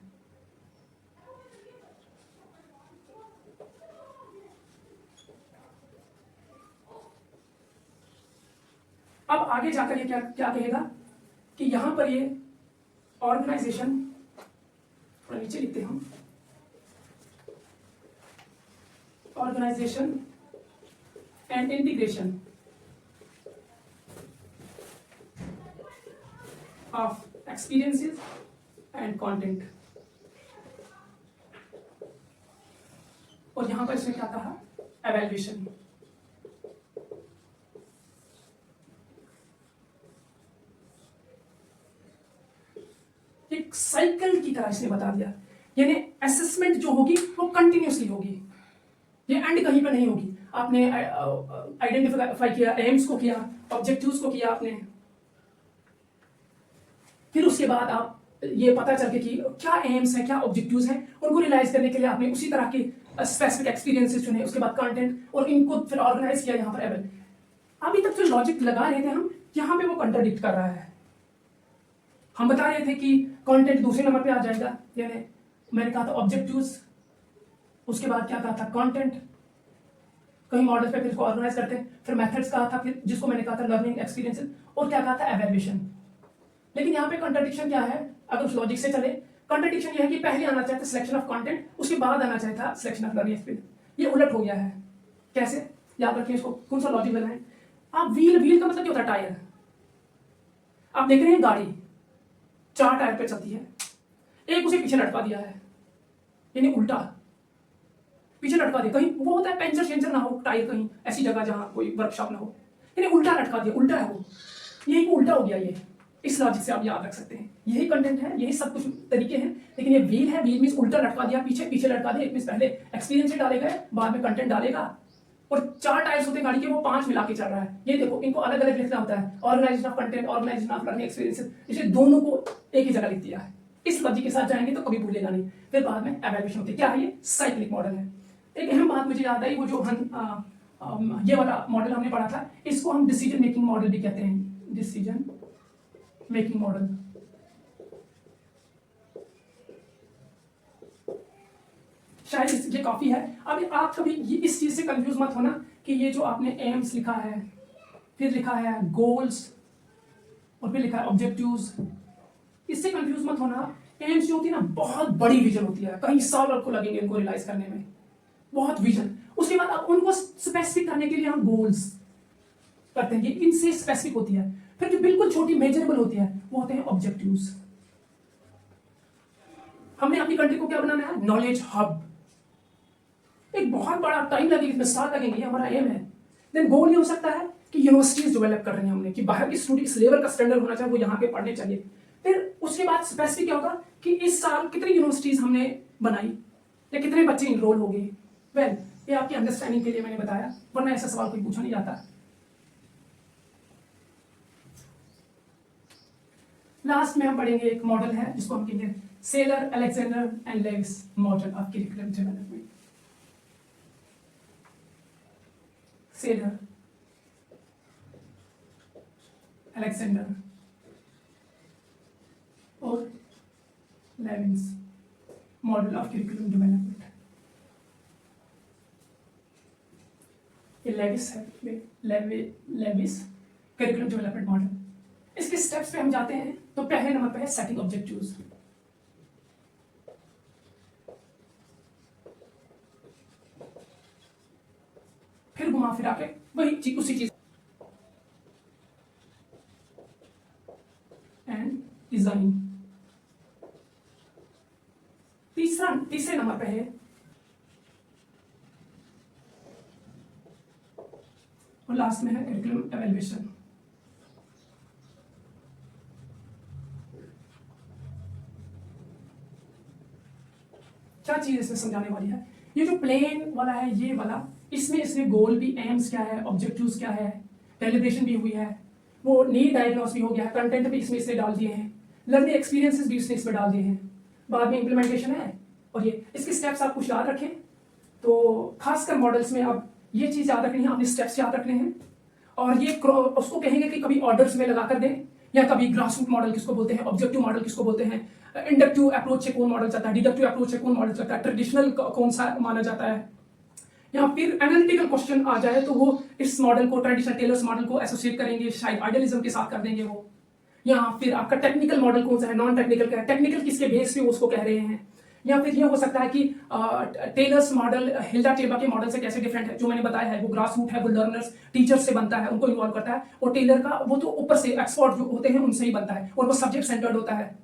अब आगे जाकर ये क्या क्या कहेगा कि यहां पर ये ऑर्गेनाइजेशन, थोड़ा नीचे लिखते हैं हम, organisation and integration of experiences and content. और यहां पर इसने क्या कहा, एवेल्युएशन। एक साइकिल की तरह इसने बता दिया, यानी असेसमेंट जो होगी वो कंटिन्यूसली होगी, ये एंड कहीं पे नहीं होगी। आपने आइडेंटिफाई किया, एम्स को किया, ऑब्जेक्टिव्स को किया आपने, फिर उसके बाद आप ये पता चल के कि क्या एम्स है, क्या ऑब्जेक्टिव्स हैं, उनको रियलाइज करने के लिए आपने उसी तरह के स्पेसिफिक एक्सपीरियंसेस चुने, उसके बाद कंटेंट, और इनको फिर ऑर्गेनाइज किया यहाँ पर एबल। अभी तक जो लॉजिक लगा रहे थे हम, यहाँ पे वो कंट्राडिक्ट कर रहा है। हम बता रहे थे कि कंटेंट दूसरे नंबर पे आ जाएगा, यानी मैंने कहा था ऑब्जेक्टिव्स, उसके बाद क्या कहा था, कंटेंट, कहीं मॉडल्स पे फिर इसको ऑर्गेनाइज करते हैं, फिर मेथड्स कहा था, फिर जिसको मैंने कहा था लर्निंग एक्सपीरियंसेस, और क्या कहा था, एवेल्युएशन। लेकिन यहाँ पे कंट्राडिक्शन क्या है, अगर उस लॉजिक से चले, कंट्राडिक्शन यह है कि पहले आना चाहिए था सिलेक्शन ऑफ कंटेंट, उसके बाद आना चाहिए था सिलेक्शन ऑफ लर्निंग एक्सपीरियंस। ये उलट हो गया है। कैसे, याद रखिए इसको, कौन सा लॉजिक लगाएं आप। व्हील का मतलब क्या होता है, टायर। आप देख रहे हैं गाड़ी 4 टायर पे चलती है, एक उसे पीछे लटका दिया है, यानी उल्टा पीछे लटका दिया, कहीं वो होता है पेंचर शेंचर ना हो टायर, कहीं ऐसी जगह जहां कोई वर्कशॉप ना हो, यानी उल्टा लटका दिया, उल्टा है वो, यही उल्टा हो गया ये। इस लॉजिक से आप याद रख सकते हैं, यही कंटेंट है, यही सब कुछ तरीके हैं, लेकिन ये व्हील है, व्हील मींस उल्टा लटका दिया, पीछे लटका दिया, एक मींस पहले एक्सपीरियंस से डालेगा, बाद में कंटेंट डालेगा, और 4 टायर्स होते हैं गाड़ी के, वो 5 मिला के चल रहा है। ये देखो, इनको अलग अलग लिखना होता है, organisation of content, organisation of learning experiences, इसलिए दोनों को एक ही जगह लिख दिया है। इस लॉजिक के साथ जाएंगे तो कभी भूलेगा नहीं। फिर बाद में एवेल्युएशन होती है। क्या है ये, साइक्लिक मॉडल है। एक अहम बात मुझे याद आई, वो जो हम ये वाला मॉडल हमने पढ़ा था, इसको हम डिसीजन मेकिंग मॉडल भी कहते हैं, डिसीजन मेकिंग मॉडल। शायद ये काफी है। अब आप कभी इस चीज से कंफ्यूज मत होना कि ये जो आपने एम्स लिखा है, फिर लिखा है गोल्स, और फिर लिखा है ऑब्जेक्टिव्स, इससे कंफ्यूज मत होना। एम्स जो होती है ना, बहुत बड़ी विजन होती है, कई साल आपको लगेंगे इनको रियलाइज करने में, बहुत विजन। उसके बाद अब उनको स्पेसिफिक करने के लिए हम गोल्स करते हैं, ये इनसे स्पेसिफिक होती है। फिर जो बिल्कुल छोटी मेजरेबल होती है वो होते हैं ऑब्जेक्टिव्स। हमने अपनी कंट्री को क्या बनाना है, नॉलेज हब। एक बहुत बड़ा टाइम लगेगा, इसमें साल लगेंगे, हमारा एम है। देन गोल ये हो सकता है कि यूनिवर्सिटीज डेवलप कर रही हैं हमने, कि बाहर की स्टूडेंट इस लेवल का स्टैंडर्ड होना चाहिए, वो यहाँ पे पढ़ने चाहिए। फिर उसके बाद स्पेसिफिक क्या होगा कि इस साल कितनी यूनिवर्सिटीज हमने बनाई, या कितने बच्चे इनरोल हो गए। वेल, ये आपकी अंडरस्टैंडिंग के लिए मैंने बताया, वरना ऐसा सवाल कोई पूछा नहीं जाता। लास्ट में हम पढ़ेंगे एक मॉडल है जिसको हम कहेंगे Saylor, Alexander and Lewis model of curriculum development. Saylor, Alexander और Lewis model of curriculum development. ये लेविस है, लेविस करिकुलम डेवलपमेंट मॉडल। इसके स्टेप्स पे हम जाते हैं तो पहले नंबर पे है सेटिंग ऑब्जेक्टिव्स। फिर घुमा फिरा के वही चीज, उसी चीज, एंड डिजाइन। तीसरे नंबर पे है, और लास्ट में है करिकुलम एवेल्युएशन। क्या चीज इसमें समझाने वाली है, ये जो प्लेन वाला है, ये वाला, इसमें इसने गोल भी, एम्स क्या है, ऑब्जेक्टिव्स क्या है, डेलिब्रेशन भी हुई है, वो नीड डायग्नोस भी हो गया है, कंटेंट भी इसमें इसने डाल दिए हैं, लर्निंग एक्सपीरियंसेस भी इसने इसमें डाल दिए हैं, बाद में इंप्लीमेंटेशन है। और ये इसके स्टेप्स आप कुछ याद रखें, तो खासकर मॉडल्स में आप ये चीज याद रखनी है, आपने स्टेप्स याद रखने हैं। और ये उसको कहेंगे कि कभी ऑर्डर्स में लगा कर दें, या कभी ग्रासरूट मॉडल किसको बोलते हैं, ऑब्जेक्टिव मॉडल किसको बोलते हैं, इंडक्टिव अप्रोच से कौन मॉडल चलता है, डिडक्टिव अप्रोच से कौन मॉडल चलता है, ट्रेडिशनल कौन सा माना जाता है, या फिर एनालिटिकल क्वेश्चन आ जाए तो वो इस मॉडल को, ट्रेडिशनल टेलर्स मॉडल को एसोसिएट करेंगे, शायद आइडियलिज्म के साथ कर देंगे वो, या फिर आपका टेक्निकल मॉडल कौन सा है, नॉन टेक्निकल क्या है, टेक्निकल किसके बेस पे उसको कह रहे हैं, या फिर ये हो सकता है कि टेलर्स मॉडल हिल्डा टेबा के मॉडल से कैसे डिफरेंट है। जो मैंने बताया है वो ग्रास रूट है, वो लर्नर्स टीचर्स से बनता है, उनको इन्वॉल्व करता है, और टेलर का वो तो ऊपर से एक्सपर्ट जो होते हैं उनसे ही बनता है, और वो सब्जेक्ट सेंटर्ड होता है।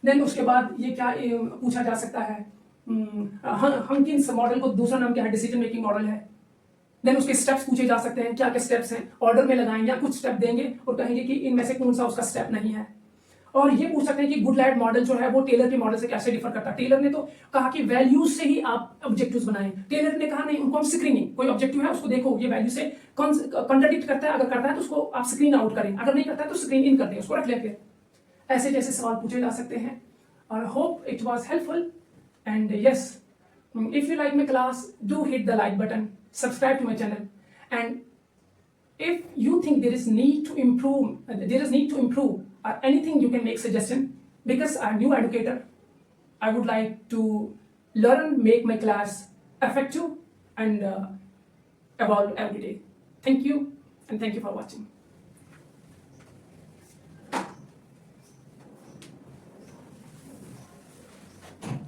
देन उसके बाद ये क्या पूछा जा सकता है, हम किन मॉडल को दूसरा नाम क्या है, डिसीजन मेकिंग मॉडल है। देन उसके स्टेप्स पूछे जा सकते हैं, क्या क्या स्टेप्स हैं, ऑर्डर में लगाएंगे या कुछ स्टेप देंगे और कहेंगे कि इनमें से कौन सा उसका स्टेप नहीं है। और ये पूछ सकते हैं कि गुडलैट मॉडल जो है वो टेलर के मॉडल से कैसे डिफर करता है। टेलर ने तो कहा कि वैल्यूज से ही आप ऑब्जेक्टिव्स बनाएं, टेलर ने कहा नहीं, उनको हम स्क्रीनिंग, कोई ऑब्जेक्टिव है उसको देखो ये वैल्यू से कॉन्ट्राडिक्ट करता है, अगर करता है तो उसको आप स्क्रीन आउट करें, अगर नहीं करता है तो स्क्रीन इन कर दें, उसको रख लें। फिर ऐसे जैसे सवाल पूछे जा सकते हैं। और hope it was helpful and yes, if you like my class, do hit the like button, subscribe to my channel, and if you think there is need to improve or anything, you can make suggestion, because I'm new educator. I would like to learn, make my class effective and evolve every day. Thank you, and thank you for watching.